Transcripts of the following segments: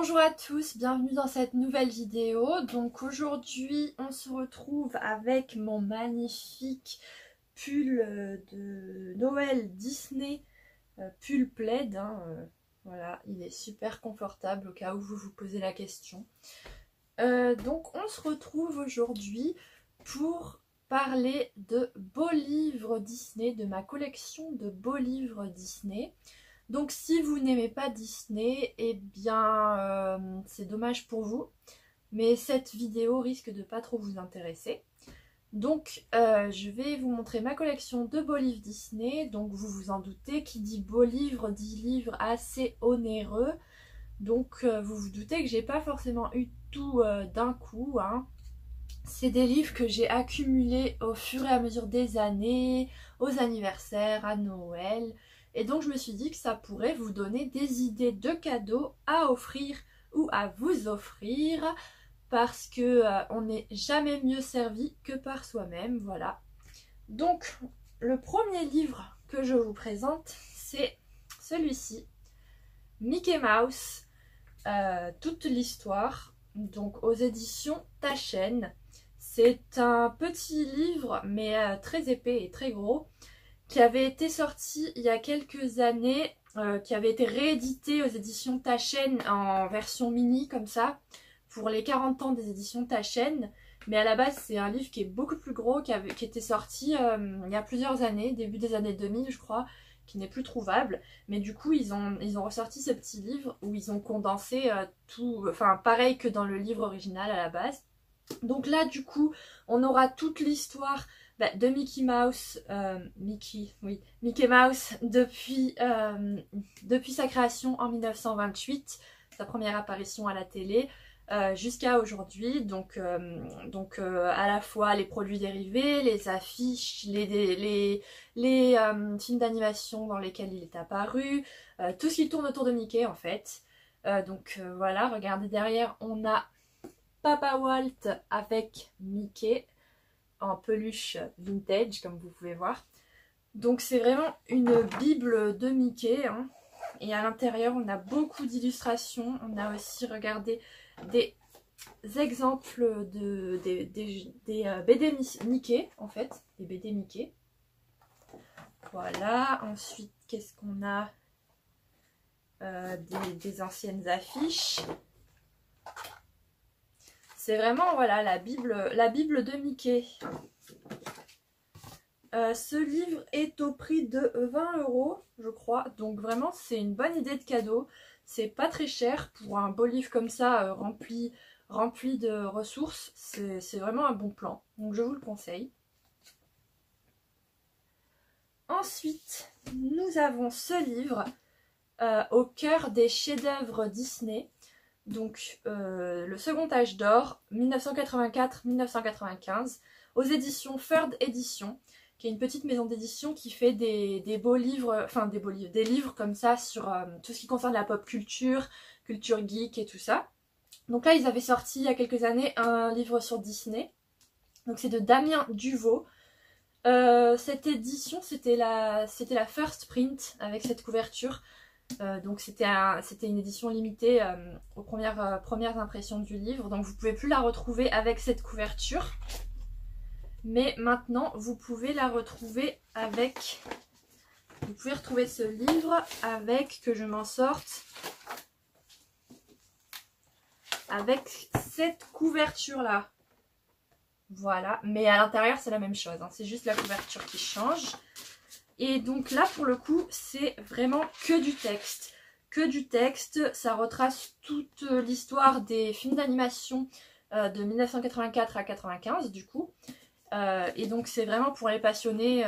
Bonjour à tous, bienvenue dans cette nouvelle vidéo. Donc aujourd'hui on se retrouve avec mon magnifique pull de Noël Disney, pull plaid. Voilà, il est super confortable au cas où vous vous posez la question. Donc on se retrouve aujourd'hui pour parler de beaux livres Disney, de ma collection de beaux livres Disney. Donc si vous n'aimez pas Disney, eh bien c'est dommage pour vous, mais cette vidéo risque de pas trop vous intéresser. Donc je vais vous montrer ma collection de beaux livres Disney. Donc vous vous en doutez, qui dit beaux livres dit livres assez onéreux. Donc vous vous doutez que j'ai pas forcément eu tout d'un coup, hein. C'est des livres que j'ai accumulés au fur et à mesure des années, aux anniversaires, à Noël. Et donc je me suis dit que ça pourrait vous donner des idées de cadeaux à offrir ou à vous offrir, parce que on n'est jamais mieux servi que par soi-même, voilà. Donc le premier livre que je vous présente, c'est celui-ci, Mickey Mouse, toute l'histoire, donc aux éditions Taschen. C'est un petit livre mais très épais et très gros, qui avait été sorti il y a quelques années, qui avait été réédité aux éditions Taschen en version mini comme ça, pour les 40 ans des éditions Taschen. Mais à la base c'est un livre qui est beaucoup plus gros, qui était sorti il y a plusieurs années, début des années 2000 je crois, qui n'est plus trouvable. Mais du coup ils ont ressorti ce petit livre où ils ont condensé tout, enfin pareil que dans le livre original à la base. Donc là du coup on aura toute l'histoire de Mickey Mouse, Mickey Mouse depuis sa création en 1928, sa première apparition à la télé, jusqu'à aujourd'hui. Donc à la fois les produits dérivés, les affiches, les films d'animation dans lesquels il est apparu, tout ce qui tourne autour de Mickey en fait. Voilà, regardez derrière, on a Papa Walt avec Mickey en peluche vintage comme vous pouvez voir. Donc c'est vraiment une bible de Mickey, hein. Et à l'intérieur on a beaucoup d'illustrations. On a aussi, regardé, des exemples des BD Mickey en fait, des BD Mickey. Voilà, ensuite qu'est-ce qu'on a, des anciennes affiches. C'est vraiment, voilà, la Bible de Mickey. Ce livre est au prix de 20 €, je crois. Donc vraiment, c'est une bonne idée de cadeau. C'est pas très cher pour un beau livre comme ça, rempli de ressources. C'est vraiment un bon plan. Donc je vous le conseille. Ensuite, nous avons ce livre, au cœur des chefs-d'œuvre Disney. Donc le second âge d'or, 1984-1995, aux éditions Third Edition, qui est une petite maison d'édition qui fait des beaux livres, enfin des livres comme ça sur tout ce qui concerne la pop culture, culture geek et tout ça. Donc là ils avaient sorti il y a quelques années un livre sur Disney, donc c'est de Damien Duvaux. Cette édition c'était la first print avec cette couverture. Donc c'était une édition limitée aux premières impressions du livre. Donc vous pouvez plus la retrouver avec cette couverture. Mais maintenant vous pouvez la retrouver avec... Vous pouvez retrouver ce livre avec, que je m'en sorte, avec cette couverture là. Voilà, mais à l'intérieur c'est la même chose, hein. C'est juste la couverture qui change. Et donc là pour le coup c'est vraiment que du texte. Que du texte, ça retrace toute l'histoire des films d'animation de 1984 à 95 du coup. Et donc c'est vraiment pour les passionnés,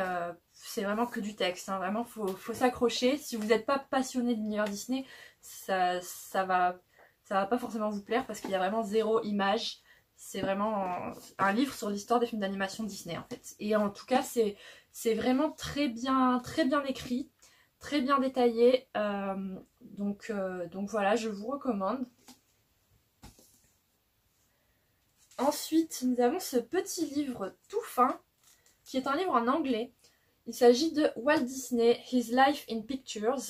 c'est vraiment que du texte, hein. Vraiment faut s'accrocher. Si vous n'êtes pas passionné de l'univers Disney, ça va pas forcément vous plaire, parce qu'il y a vraiment zéro image. C'est vraiment un livre sur l'histoire des films d'animation Disney en fait. Et en tout cas c'est vraiment très bien écrit, très bien détaillé. Donc voilà, je vous recommande. Ensuite, nous avons ce petit livre tout fin, qui est un livre en anglais. Il s'agit de Walt Disney, His Life in Pictures.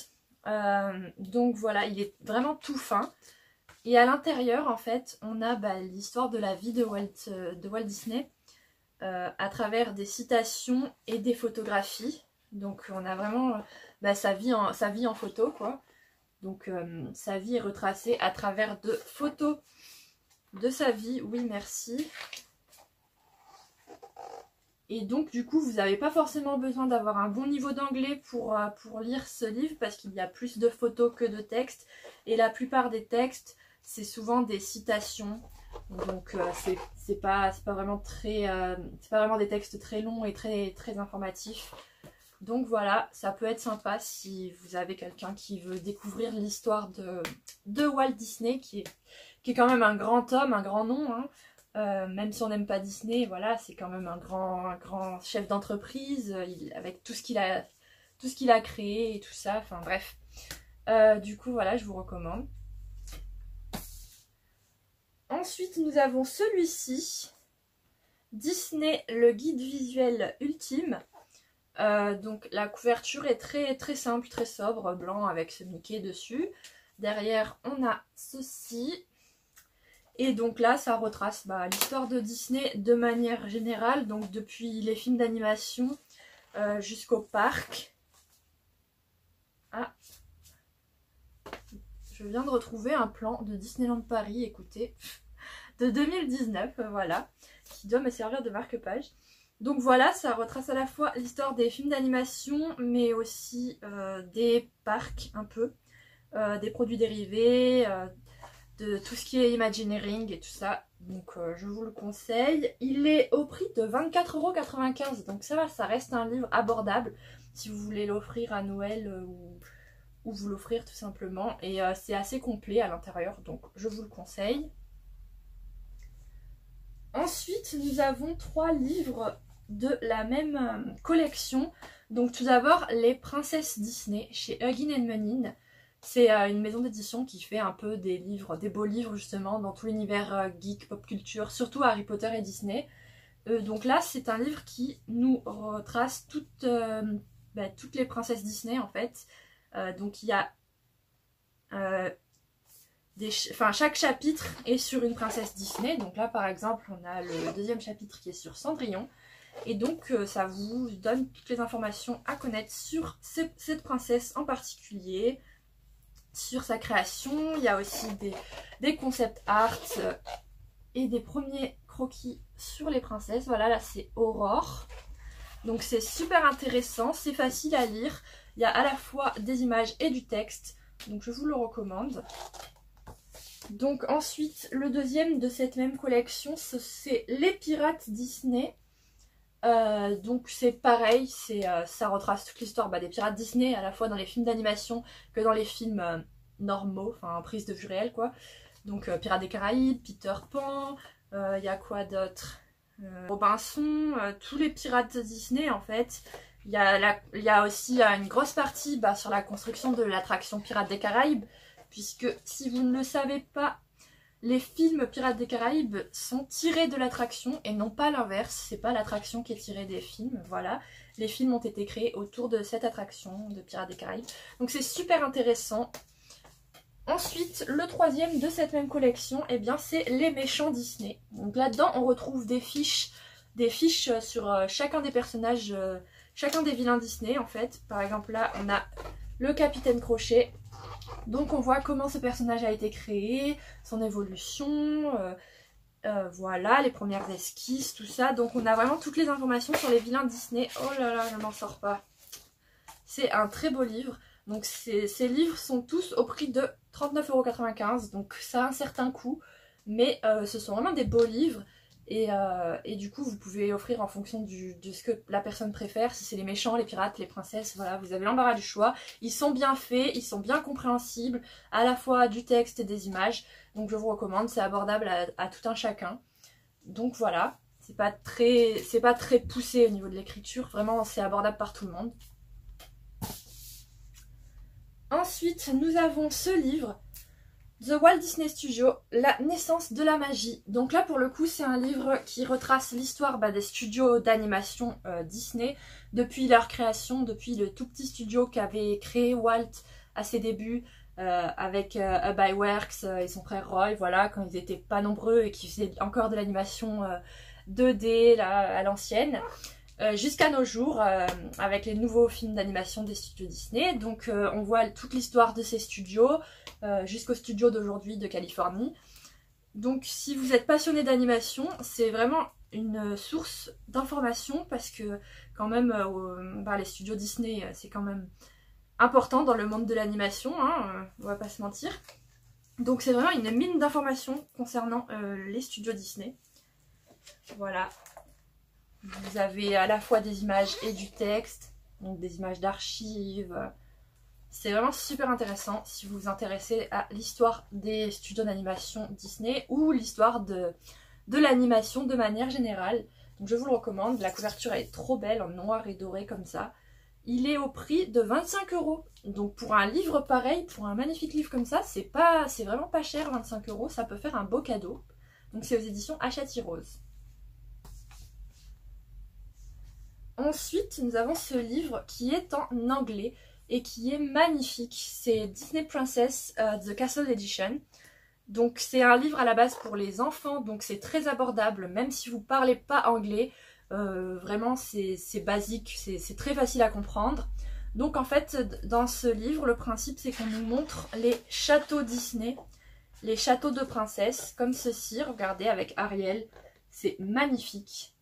Donc voilà, il est vraiment tout fin. Et à l'intérieur, en fait, on a l'histoire de la vie de Walt Disney à travers des citations et des photographies. Donc on a vraiment sa vie en photo, quoi. Donc sa vie est retracée à travers de photos de sa vie. Oui, merci. Et donc du coup, vous n'avez pas forcément besoin d'avoir un bon niveau d'anglais pour lire ce livre, parce qu'il y a plus de photos que de textes. Et la plupart des textes, c'est souvent des citations. Donc c'est pas vraiment c'est pas vraiment des textes très longs et très informatifs. Donc voilà, ça peut être sympa si vous avez quelqu'un qui veut découvrir l'histoire de Walt Disney, qui est quand même un grand homme, un grand nom, hein. Même si on n'aime pas Disney, voilà, c'est quand même un grand chef d'entreprise, avec tout ce qu'il a créé et tout ça, enfin bref. Du coup voilà, je vous recommande. Ensuite, nous avons celui-ci, Disney, le guide visuel ultime. Donc la couverture est très simple, très sobre, blanc avec ce Mickey dessus. Derrière, on a ceci. Et donc là, ça retrace l'histoire de Disney de manière générale, donc depuis les films d'animation jusqu'au parc. Ah, je viens de retrouver un plan de Disneyland Paris, écoutez, de 2019, voilà, qui doit me servir de marque-page. Donc voilà, ça retrace à la fois l'histoire des films d'animation, mais aussi des parcs un peu, des produits dérivés, de tout ce qui est Imagineering et tout ça. Donc je vous le conseille. Il est au prix de 24,95 €, donc ça va, ça reste un livre abordable si vous voulez l'offrir à Noël ou vous l'offrir tout simplement. Et c'est assez complet à l'intérieur, donc je vous le conseille. Ensuite, nous avons 3 livres de la même collection. Donc tout d'abord, Les Princesses Disney chez Huggin & Munin. C'est une maison d'édition qui fait un peu des livres, des beaux livres justement dans tout l'univers geek, pop culture, surtout Harry Potter et Disney. Donc là, c'est un livre qui nous retrace toutes les princesses Disney en fait. Donc il y a chaque chapitre est sur une princesse Disney. Donc là par exemple on a le deuxième chapitre qui est sur Cendrillon. Et donc ça vous donne toutes les informations à connaître sur cette princesse en particulier, sur sa création. Il y a aussi des concept art et des premiers croquis sur les princesses. Voilà, là c'est Aurore. Donc c'est super intéressant, c'est facile à lire. Il y a à la fois des images et du texte. Donc je vous le recommande. Donc ensuite, le deuxième de cette même collection, c'est Les Pirates Disney. Donc c'est pareil, ça retrace toute l'histoire des pirates Disney, à la fois dans les films d'animation que dans les films normaux, enfin prise de vue réelle quoi. Donc Pirates des Caraïbes, Peter Pan, il y a quoi d'autre, Robinson, tous les pirates Disney en fait. Il y a aussi une grosse partie sur la construction de l'attraction Pirates des Caraïbes, puisque si vous ne le savez pas, les films Pirates des Caraïbes sont tirés de l'attraction et non pas l'inverse. C'est pas l'attraction qui est tirée des films, voilà. Les films ont été créés autour de cette attraction de Pirates des Caraïbes. Donc c'est super intéressant. Ensuite, le troisième de cette même collection, c'est Les Méchants Disney. Donc là-dedans, on retrouve des fiches sur chacun des personnages, chacun des vilains Disney en fait. Par exemple là, on a le Capitaine Crochet. Donc on voit comment ce personnage a été créé, son évolution, voilà, les premières esquisses, tout ça. Donc on a vraiment toutes les informations sur les vilains Disney. Oh là là, je m'en sors pas. C'est un très beau livre. Donc ces livres sont tous au prix de 39,95 €. Donc ça a un certain coût, mais ce sont vraiment des beaux livres. Et du coup vous pouvez offrir en fonction de ce que la personne préfère. Si c'est les méchants, les pirates, les princesses, voilà, vous avez l'embarras du choix. Ils sont bien faits, ils sont bien compréhensibles, à la fois du texte et des images. Donc je vous recommande, c'est abordable à tout un chacun. Donc voilà, c'est pas très poussé au niveau de l'écriture, vraiment c'est abordable par tout le monde. Ensuite nous avons ce livre, The Walt Disney Studio, la naissance de la magie. Donc là pour le coup c'est un livre qui retrace l'histoire des studios d'animation Disney depuis leur création, depuis le tout petit studio qu'avait créé Walt à ses débuts avec Up by Works et son frère Roy, voilà, quand ils étaient pas nombreux et qui faisaient encore de l'animation 2D là, à l'ancienne. Jusqu'à nos jours, avec les nouveaux films d'animation des studios Disney. Donc on voit toute l'histoire de ces studios, jusqu'aux studios d'aujourd'hui de Californie. Donc si vous êtes passionné d'animation, c'est vraiment une source d'information, parce que quand même, les studios Disney, c'est quand même important dans le monde de l'animation, hein, on va pas se mentir. Donc c'est vraiment une mine d'informations concernant les studios Disney. Voilà. Vous avez à la fois des images et du texte, donc des images d'archives. C'est vraiment super intéressant si vous vous intéressez à l'histoire des studios d'animation Disney ou l'histoire de l'animation de manière générale. Donc je vous le recommande, la couverture est trop belle en noir et doré comme ça. Il est au prix de 25 €. Donc pour un livre pareil, pour un magnifique livre comme ça, c'est vraiment pas cher, 25 €, ça peut faire un beau cadeau. Donc c'est aux éditions Hachette Rose. Ensuite, nous avons ce livre qui est en anglais et qui est magnifique. C'est Disney Princess The Castle Edition. Donc c'est un livre à la base pour les enfants, donc c'est très abordable, même si vous ne parlez pas anglais. Vraiment, c'est basique, c'est très facile à comprendre. Donc en fait, dans ce livre, le principe c'est qu'on nous montre les châteaux Disney, les châteaux de princesse, comme ceci, regardez, avec Ariel. C'est magnifique.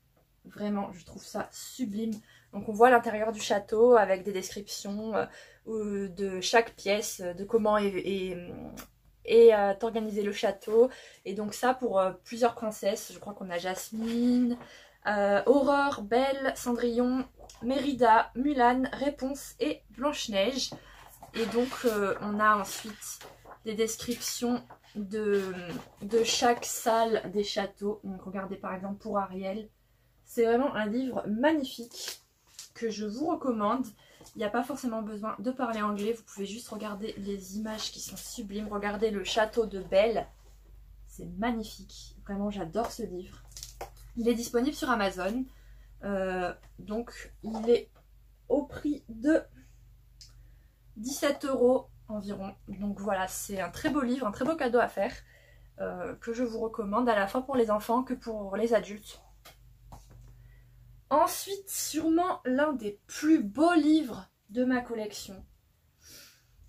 Vraiment, je trouve ça sublime. Donc on voit l'intérieur du château avec des descriptions de chaque pièce, de comment est organisé le château. Et donc ça pour plusieurs princesses. Je crois qu'on a Jasmine, Aurore, Belle, Cendrillon, Mérida, Mulan, Réponse et Blanche-Neige. Et donc on a ensuite des descriptions de chaque salle des châteaux. Donc regardez par exemple pour Ariel. C'est vraiment un livre magnifique que je vous recommande. Il n'y a pas forcément besoin de parler anglais. Vous pouvez juste regarder les images qui sont sublimes. Regardez le château de Belle. C'est magnifique. Vraiment, j'adore ce livre. Il est disponible sur Amazon. Donc, il est au prix de 17 € environ. Donc voilà, c'est un très beau livre, un très beau cadeau à faire. Que je vous recommande à la fois pour les enfants que pour les adultes. Ensuite, sûrement l'un des plus beaux livres de ma collection.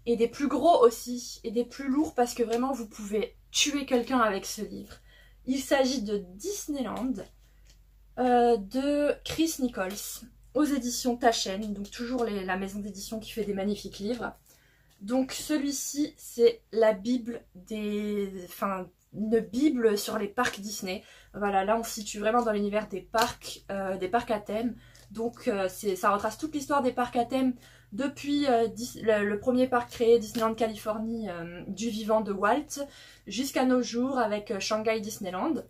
Et des plus gros aussi, et des plus lourds, parce que vraiment vous pouvez tuer quelqu'un avec ce livre. Il s'agit de Disneyland, de Chris Nichols, aux éditions Taschen, donc toujours la maison d'édition qui fait des magnifiques livres. Donc celui-ci, c'est la Bible une Bible sur les parcs Disney. Voilà, là on se situe vraiment dans l'univers des parcs à thème. Donc ça retrace toute l'histoire des parcs à thème depuis le premier parc créé, Disneyland Californie, du vivant de Walt, jusqu'à nos jours avec Shanghai Disneyland.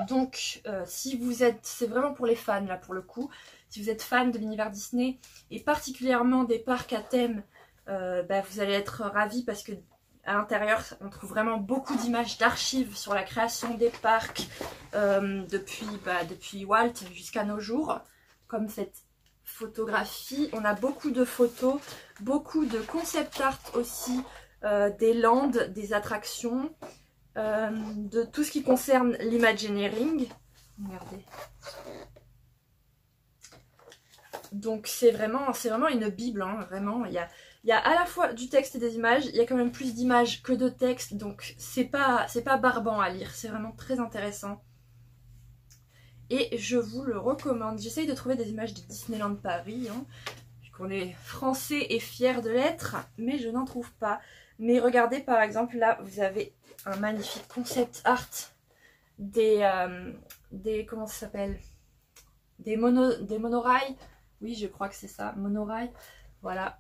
Donc si vous êtes, c'est vraiment pour les fans là pour le coup, si vous êtes fan de l'univers Disney et particulièrement des parcs à thème, vous allez être ravis parce que à l'intérieur, on trouve vraiment beaucoup d'images d'archives sur la création des parcs depuis Walt jusqu'à nos jours. Comme cette photographie, on a beaucoup de photos, beaucoup de concept art aussi, des landes, des attractions, de tout ce qui concerne l'imagineering. Regardez. Donc c'est vraiment une bible, hein, vraiment. Il y a à la fois du texte et des images, il y a quand même plus d'images que de texte, donc c'est pas barbant à lire, c'est vraiment très intéressant. Et je vous le recommande. J'essaye de trouver des images de Disneyland Paris, hein, puisqu'on est français et fiers de l'être, mais je n'en trouve pas. Mais regardez par exemple, là vous avez un magnifique concept art des comment ça s'appelle, des monorails. Oui, je crois que c'est ça, monorail. Voilà.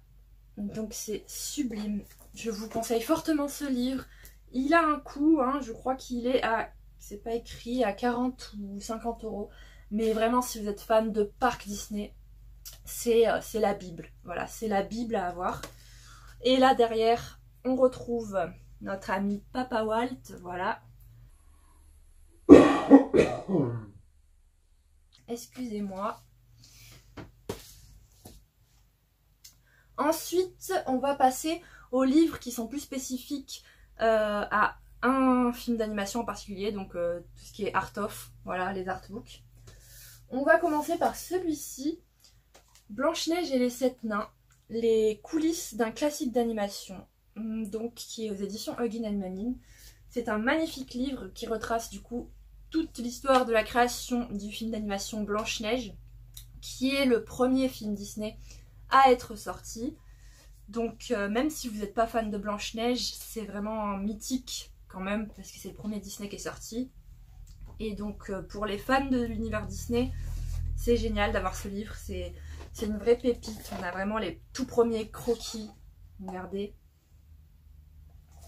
Donc c'est sublime. Je vous conseille fortement ce livre. Il a un coût, hein, je crois qu'il est à, c'est pas écrit, à 40 ou 50 €. Mais vraiment, si vous êtes fan de parc Disney, c'est la Bible. Voilà, c'est la Bible à avoir. Et là derrière, on retrouve notre ami Papa Walt. Voilà. Excusez-moi. Ensuite, on va passer aux livres qui sont plus spécifiques à un film d'animation en particulier, donc tout ce qui est art of, voilà, les artbooks. On va commencer par celui-ci, Blanche-Neige et les 7 nains, les coulisses d'un classique d'animation, donc qui est aux éditions Huggin and Munin. C'est un magnifique livre qui retrace du coup toute l'histoire de la création du film d'animation Blanche-Neige, qui est le premier film Disney à être sorti. Donc même si vous n'êtes pas fan de Blanche-Neige, c'est vraiment mythique quand même, parce que c'est le premier Disney qui est sorti. Et donc pour les fans de l'univers Disney, c'est génial d'avoir ce livre, c'est une vraie pépite. On a vraiment les tout premiers croquis, regardez.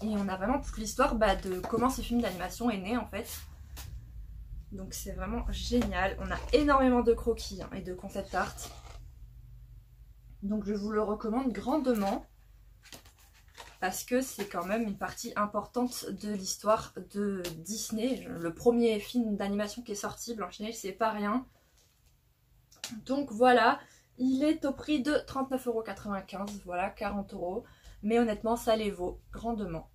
Et on a vraiment toute l'histoire de comment ce film d'animation est né en fait. Donc c'est vraiment génial. On a énormément de croquis et de concept art. Donc je vous le recommande grandement. Parce que c'est quand même une partie importante de l'histoire de Disney. Le premier film d'animation qui est sorti, Blanche-Neige, c'est pas rien. Donc voilà, il est au prix de 39,95 €, voilà, 40 €. Mais honnêtement, ça les vaut grandement.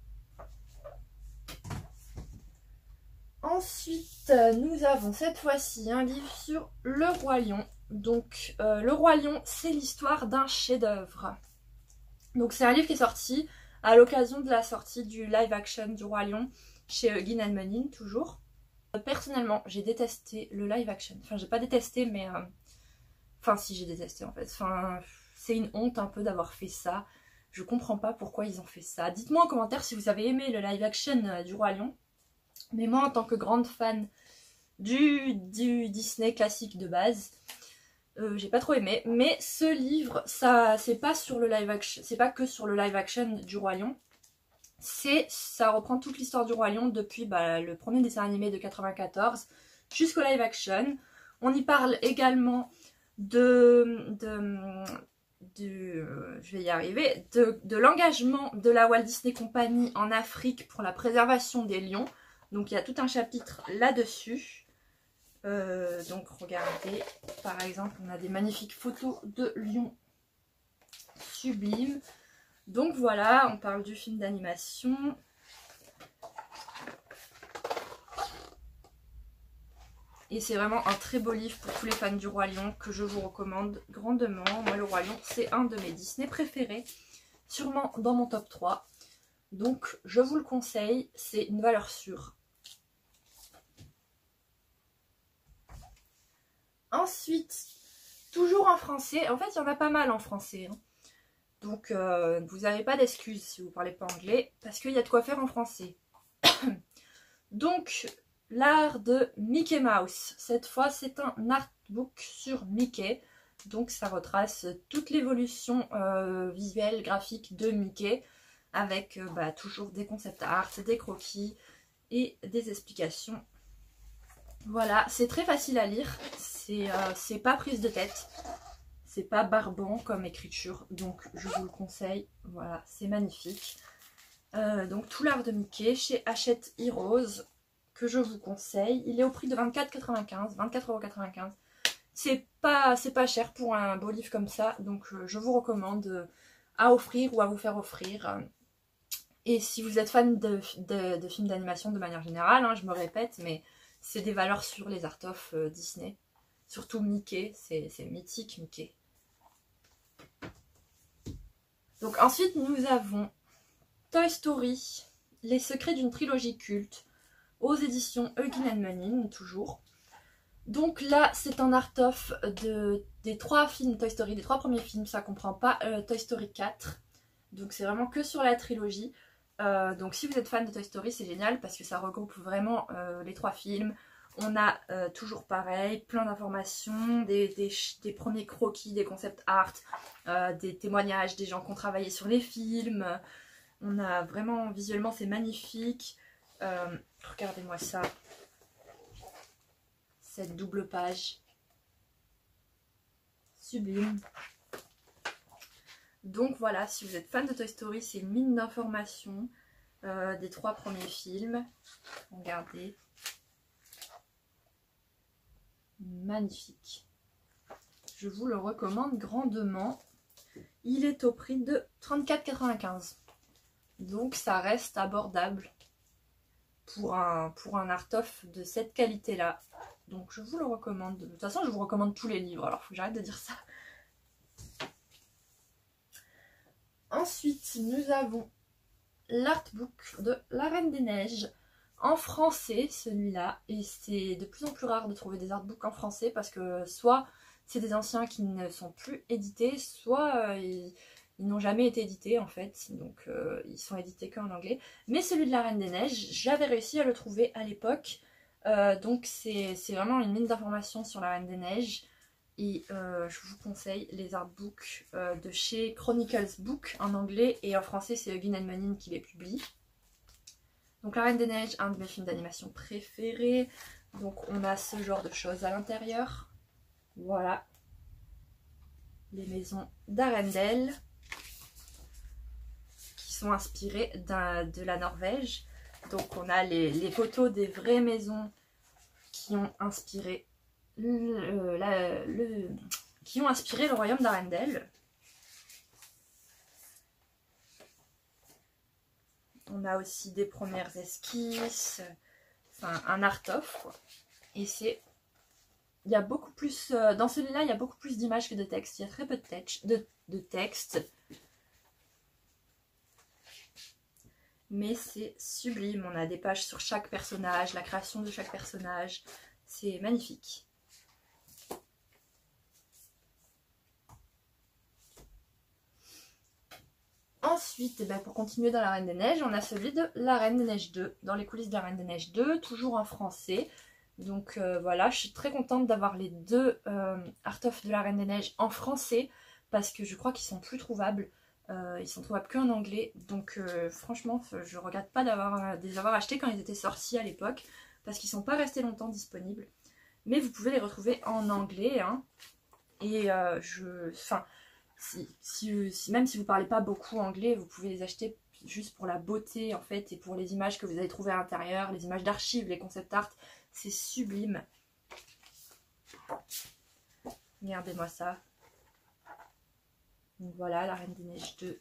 Ensuite, nous avons cette fois-ci un livre sur Le Roi Lion. Donc, Le Roi Lion, c'est l'histoire d'un chef-d'œuvre. Donc, c'est un livre qui est sorti à l'occasion de la sortie du live action du Roi Lion chez Huggin and Munin, toujours. Personnellement, j'ai détesté le live action. Enfin, j'ai pas détesté, mais... Enfin, si, j'ai détesté en fait. Enfin, c'est une honte un peu d'avoir fait ça. Je comprends pas pourquoi ils ont fait ça. Dites-moi en commentaire si vous avez aimé le live action du Roi Lion. Mais moi, en tant que grande fan du Disney classique de base, j'ai pas trop aimé. Mais ce livre, ça, c'est pas sur le live action, c'est pas que sur le live action du Roi Lion. Ça reprend toute l'histoire du Roi Lion depuis le premier dessin animé de 94 jusqu'au live action. On y parle également je vais y arriver, de l'engagement de la Walt Disney Company en Afrique pour la préservation des lions. Donc il y a tout un chapitre là-dessus. Donc regardez, par exemple, on a des magnifiques photos de lions sublimes. Donc voilà, on parle du film d'animation. Et c'est vraiment un très beau livre pour tous les fans du Roi Lion que je vous recommande grandement. Moi, le Roi Lion, c'est un de mes Disney préférés, sûrement dans mon top 3. Donc, je vous le conseille, c'est une valeur sûre. Ensuite, toujours en français. En fait, il y en a pas mal en français. Hein. Donc, vous n'avez pas d'excuses si vous ne parlez pas anglais, parce qu'il y a de quoi faire en français. Donc... L'art de Mickey Mouse. Cette fois, c'est un artbook sur Mickey. Donc, ça retrace toute l'évolution visuelle, graphique de Mickey. Avec toujours des concept art, des croquis et des explications. Voilà, c'est très facile à lire. C'est pas prise de tête. C'est pas barbant comme écriture. Donc, je vous le conseille. Voilà, c'est magnifique. Donc, tout l'art de Mickey chez Hachette Heroes. Que je vous conseille. Il est au prix de 24,95 €, 24,95 €. C'est pas cher pour un beau livre comme ça, donc je vous recommande à offrir ou à vous faire offrir. Et si vous êtes fan de films d'animation de manière générale, hein, je me répète, mais c'est des valeurs sur les art of Disney. Surtout Mickey, c'est mythique Mickey. Donc ensuite nous avons Toy Story, les secrets d'une trilogie culte. Aux éditions Huggin and Munin, toujours. Donc là, c'est un art-of des 3 films Toy Story, des 3 premiers films, ça comprend pas Toy Story 4. Donc c'est vraiment que sur la trilogie. Donc si vous êtes fan de Toy Story, c'est génial parce que ça regroupe vraiment les 3 films. On a toujours pareil, plein d'informations, des premiers croquis, des concept art, des témoignages des gens qui ont travaillé sur les films. On a vraiment, visuellement, c'est magnifique. Regardez-moi ça, cette double page, sublime. Donc voilà, si vous êtes fan de Toy Story, c'est une mine d'informations des 3 premiers films. Regardez, magnifique. Je vous le recommande grandement. Il est au prix de 34,95 €. Donc ça reste abordable pour un art-of de cette qualité-là. Donc je vous le recommande. De toute façon, je vous recommande tous les livres, alors il faut que j'arrête de dire ça. Ensuite, nous avons l'artbook de La Reine des Neiges en français, celui-là. Et c'est de plus en plus rare de trouver des artbooks en français parce que soit c'est des anciens qui ne sont plus édités, soit ils n'ont jamais été édités en fait. Donc ils sont édités qu'en anglais. Mais celui de La Reine des Neiges, j'avais réussi à le trouver à l'époque. Donc c'est vraiment une mine d'informations sur La Reine des Neiges. Et je vous conseille les artbooks de chez Chronicles Book en anglais, et en français c'est Huggin & Munin qui les publie. Donc La Reine des Neiges, un de mes films d'animation préférés. Donc on a ce genre de choses à l'intérieur. Voilà. Les maisons d'Arendelle qui sont inspirées de la Norvège. Donc on a les photos des vraies maisons qui ont inspiré le royaume d'Arendelle. On a aussi des premières esquisses, enfin un art-of quoi. Et il y a beaucoup plus, dans celui-là il y a beaucoup plus d'images que de texte, il y a très peu de texte. Mais c'est sublime, on a des pages sur chaque personnage, la création de chaque personnage, c'est magnifique. Ensuite, pour continuer dans La Reine des Neiges, on a celui de La Reine des Neiges 2, dans les coulisses de La Reine des Neiges 2, toujours en français. Donc voilà, je suis très contente d'avoir les deux art-of de La Reine des Neiges en français, parce que je crois qu'ils sont plus trouvables. Ils sont trouvables qu'en anglais, donc franchement, je regrette pas de les avoir achetés quand ils étaient sortis à l'époque, parce qu'ils sont pas restés longtemps disponibles. Mais vous pouvez les retrouver en anglais, hein. Et même si vous parlez pas beaucoup anglais, vous pouvez les acheter juste pour la beauté en fait, et pour les images que vous allez trouver à l'intérieur, les images d'archives, les concept art, c'est sublime. Regardez-moi ça. Donc voilà, La Reine des Neiges 2,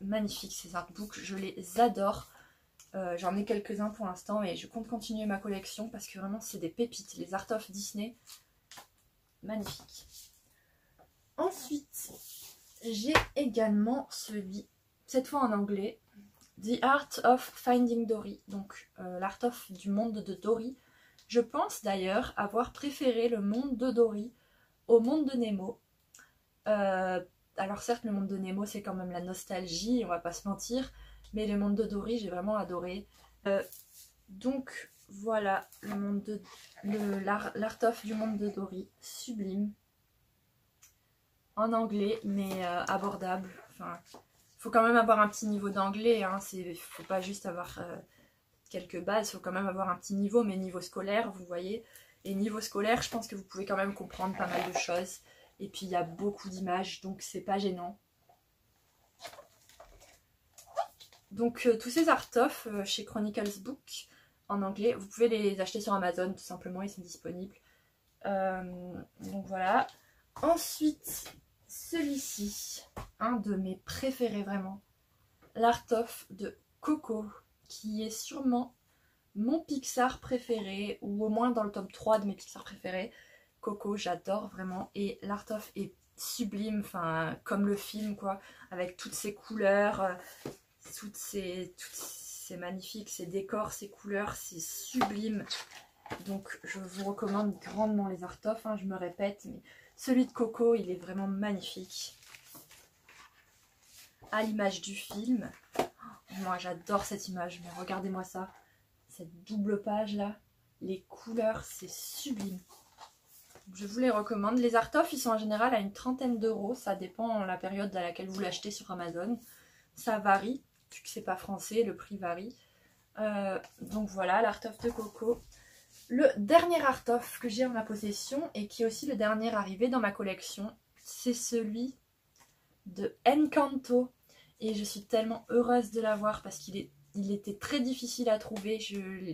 magnifique ces artbooks, je les adore. J'en ai quelques-uns pour l'instant et je compte continuer ma collection parce que vraiment c'est des pépites, les art-of Disney, magnifiques. Ensuite, j'ai également celui, cette fois en anglais, The Art of Finding Dory, donc l'art-of du monde de Dory. Je pense d'ailleurs avoir préféré le monde de Dory au monde de Nemo. Alors certes, le monde de Nemo c'est quand même la nostalgie, on va pas se mentir, mais le monde de Dory j'ai vraiment adoré. Donc voilà, l'art-of du monde de Dory, sublime. En anglais, mais abordable. Enfin, faut quand même avoir un petit niveau d'anglais, hein. Faut pas juste avoir quelques bases, faut quand même avoir un petit niveau, mais niveau scolaire, vous voyez. Et niveau scolaire, je pense que vous pouvez quand même comprendre pas mal de choses. Et puis il y a beaucoup d'images, donc c'est pas gênant. Donc tous ces art-of chez Chronicles Book en anglais, vous pouvez les acheter sur Amazon tout simplement, ils sont disponibles. Donc voilà. Ensuite, celui-ci, un de mes préférés vraiment, l'art-of de Coco, qui est sûrement mon Pixar préféré, ou au moins dans le top 3 de mes Pixar préférés. Coco, j'adore vraiment, et l'art-of est sublime, enfin comme le film quoi, avec toutes ces couleurs, c'est magnifique, ces décors, ces couleurs, c'est sublime. Donc je vous recommande grandement les art-of, hein, je me répète, mais celui de Coco, il est vraiment magnifique. À l'image du film. Moi j'adore cette image, mais regardez-moi ça. Cette double page là, les couleurs, c'est sublime. Je vous les recommande. Les art-of, ils sont en général à une trentaine d'euros. Ça dépend de la période à laquelle vous l'achetez sur Amazon. Ça varie, vu que c'est pas français, le prix varie. Donc voilà, l'art-of de Coco. Le dernier art-of que j'ai en ma possession, et qui est aussi le dernier arrivé dans ma collection, c'est celui de Encanto. Et je suis tellement heureuse de l'avoir parce qu'il était très difficile à trouver.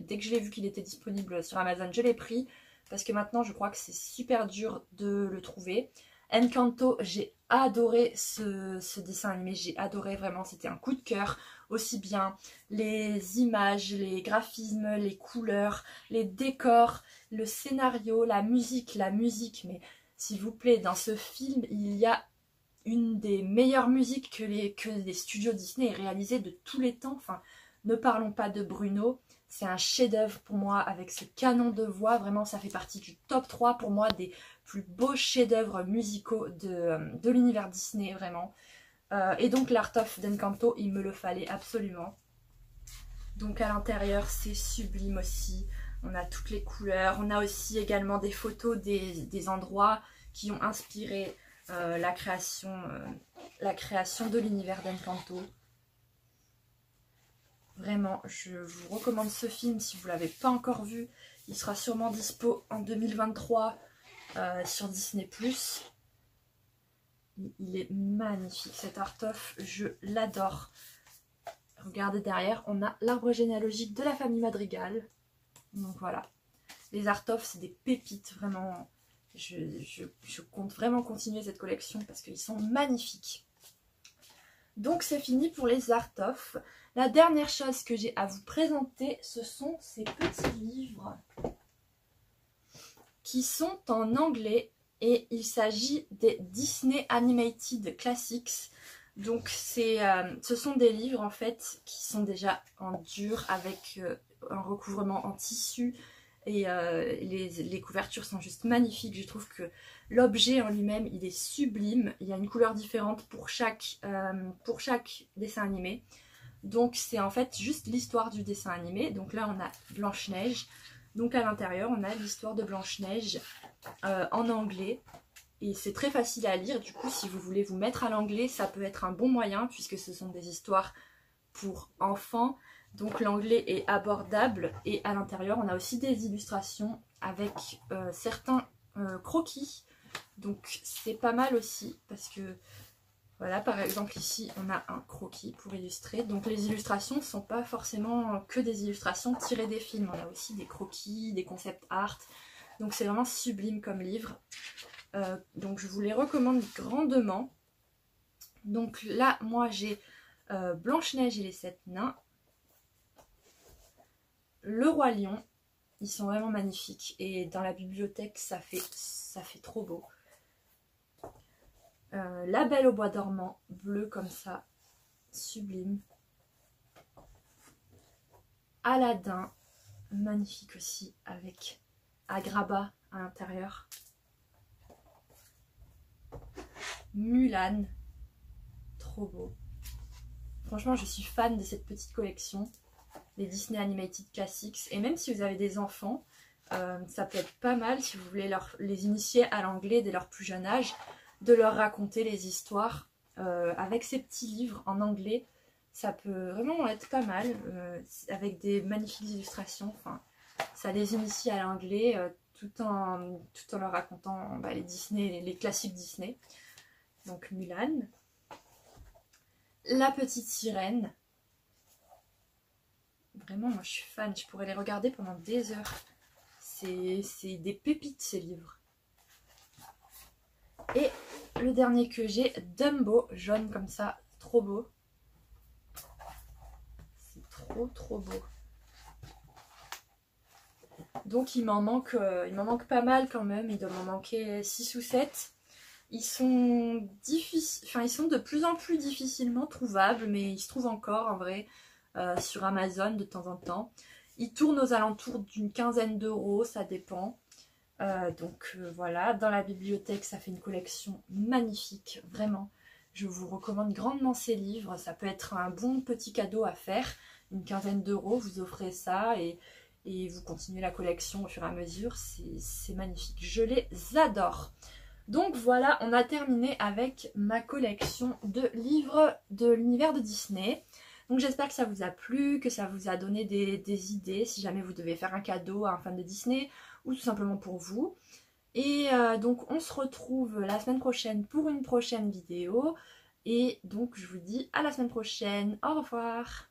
Dès que je l'ai vu qu'il était disponible sur Amazon, je l'ai pris. Parce que maintenant, je crois que c'est super dur de le trouver. Encanto, j'ai adoré ce dessin animé. J'ai adoré vraiment. C'était un coup de cœur. aussi bien les images, les graphismes, les couleurs, les décors, le scénario, la musique, mais s'il vous plaît, dans ce film, il y a une des meilleures musiques que les studios Disney aient réalisées de tous les temps. Enfin, ne parlons pas de Bruno, c'est un chef-d'œuvre pour moi avec ce canon de voix. Vraiment, ça fait partie du top 3 pour moi des plus beaux chefs-d'œuvre musicaux de l'univers Disney, vraiment. Et donc l'Art of d'Encanto, il me le fallait absolument. Donc à l'intérieur, c'est sublime aussi. On a toutes les couleurs. On a aussi également des photos des endroits qui ont inspiré la création de l'univers d'Encanto. Vraiment, je vous recommande ce film si vous ne l'avez pas encore vu. Il sera sûrement dispo en 2023 sur Disney+. Il est magnifique cet Art of, je l'adore. Regardez derrière, on a l'arbre généalogique de la famille Madrigal. Donc voilà, les Art of, c'est des pépites, vraiment. Je compte vraiment continuer cette collection parce qu'ils sont magnifiques. Donc c'est fini pour les Art of. La dernière chose que j'ai à vous présenter, ce sont ces petits livres qui sont en anglais et il s'agit des Disney Animated Classics. Donc ce sont des livres en fait qui sont déjà en dur avec un recouvrement en tissu et les couvertures sont juste magnifiques. Je trouve que l'objet en lui-même il est sublime. Il y a une couleur différente pour chaque dessin animé. Donc c'est en fait juste l'histoire du dessin animé. Donc là on a Blanche-Neige. Donc à l'intérieur on a l'histoire de Blanche-Neige en anglais. Et c'est très facile à lire. Du coup si vous voulez vous mettre à l'anglais, ça peut être un bon moyen puisque ce sont des histoires pour enfants. Donc l'anglais est abordable. Et à l'intérieur on a aussi des illustrations avec certains croquis. Donc c'est pas mal aussi parce que voilà, par exemple ici on a un croquis pour illustrer. Donc les illustrations ne sont pas forcément que des illustrations tirées des films. On a aussi des croquis, des concept art. Donc c'est vraiment sublime comme livre. Donc je vous les recommande grandement. Donc là moi j'ai Blanche-Neige et les 7 nains. Le Roi Lion. Ils sont vraiment magnifiques. Et dans la bibliothèque ça fait trop beau. La Belle au bois dormant, bleu comme ça, sublime. Aladdin, magnifique aussi, avec Agrabah à l'intérieur. Mulan, trop beau. Franchement, je suis fan de cette petite collection, les Disney Animated Classics. Et même si vous avez des enfants, ça peut être pas mal si vous voulez les initier à l'anglais dès leur plus jeune âge, de leur raconter les histoires avec ces petits livres en anglais. Ça peut vraiment être pas mal, avec des magnifiques illustrations. Enfin, ça les initie à l'anglais tout en leur racontant les Disney, les classiques Disney. Donc Mulan. La petite sirène. Vraiment, moi je suis fan, je pourrais les regarder pendant des heures. C'est des pépites ces livres. Et le dernier que j'ai, Dumbo, jaune comme ça, trop beau. C'est trop beau. Donc il m'en manque pas mal quand même, il doit m'en manquer 6 ou 7. Ils sont de plus en plus difficilement trouvables, mais ils se trouvent encore en vrai sur Amazon de temps en temps. Ils tournent aux alentours d'une quinzaine d'euros, ça dépend. Voilà, dans la bibliothèque ça fait une collection magnifique, vraiment. Je vous recommande grandement ces livres, ça peut être un bon petit cadeau à faire. Une quinzaine d'euros, vous offrez ça et vous continuez la collection au fur et à mesure, c'est magnifique, je les adore. Donc voilà, on a terminé avec ma collection de livres de l'univers de Disney. Donc j'espère que ça vous a plu, que ça vous a donné des idées si jamais vous devez faire un cadeau à un fan de Disney ou tout simplement pour vous. Et donc on se retrouve la semaine prochaine pour une prochaine vidéo. Et donc je vous dis à la semaine prochaine, au revoir.